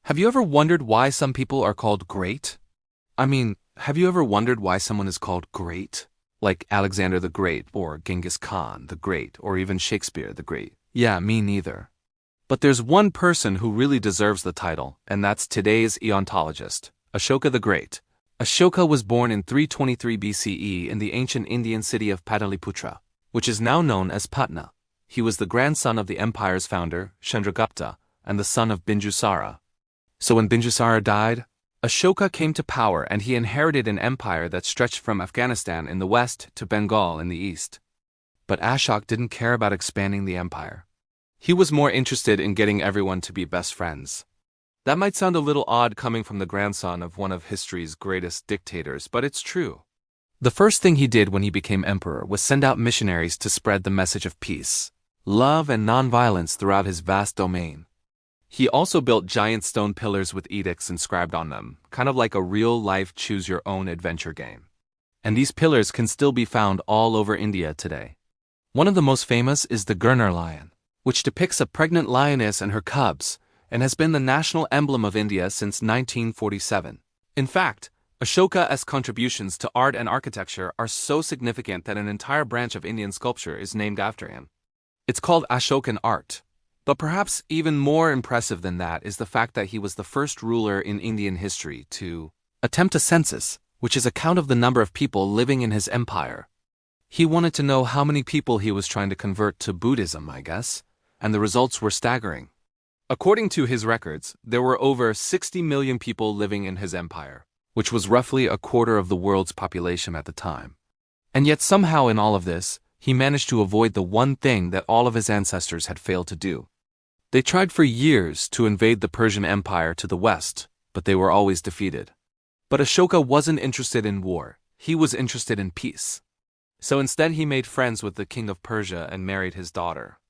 Have you ever wondered why some people are called great? I mean, have you ever wondered why someone is called great? Like Alexander the Great, or Genghis Khan the Great, or even Shakespeare the Great? Yeah, me neither. But there's one person who really deserves the title, and that's today's Eontologist, Ashoka the Great. Ashoka was born in 323 BCE in the ancient Indian city of Pataliputra, which is now known as Patna. He was the grandson of the empire's founder, Chandragupta, and the son of Binjusara. So when Binjusara died, Ashoka came to power and he inherited an empire that stretched from Afghanistan in the west to Bengal in the east. But Ashoka didn't care about expanding the empire. He was more interested in getting everyone to be best friends. That might sound a little odd coming from the grandson of one of history's greatest dictators, but it's true. The first thing he did when he became emperor was send out missionaries to spread the message of peace, love, and nonviolence throughout his vast domain. He also built giant stone pillars with edicts inscribed on them, kind of like a real-life choose-your-own-adventure game. And these pillars can still be found all over India today. One of the most famous is the Gurner lion, which depicts a pregnant lioness and her cubs, and has been the national emblem of India since 1947. In fact, Ashoka's contributions to art and architecture are so significant that an entire branch of Indian sculpture is named after him. It's called Ashokan art. But perhaps even more impressive than that is the fact that he was the first ruler in Indian history to attempt a census, which is a count of the number of people living in his empire. He wanted to know how many people he was trying to convert to Buddhism, I guess, and the results were staggering. According to his records, there were over 60 million people living in his empire, which was roughly a quarter of the world's population at the time. And yet somehow in all of this, he managed to avoid the one thing that all of his ancestors had failed to do. They tried for years to invade the Persian Empire to the west, but they were always defeated. But Ashoka wasn't interested in war, he was interested in peace. So instead he made friends with the king of Persia and married his daughter.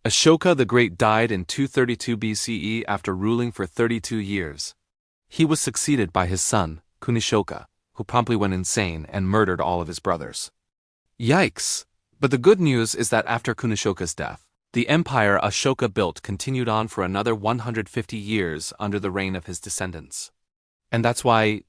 Ashoka the Great died in 232 BCE after ruling for 32 years. He was succeeded by his son, Kunishoka, who promptly went insane and murdered all of his brothers. Yikes! But the good news is that after Kunishoka's death, the empire Ashoka built continued on for another 150 years under the reign of his descendants. And that's why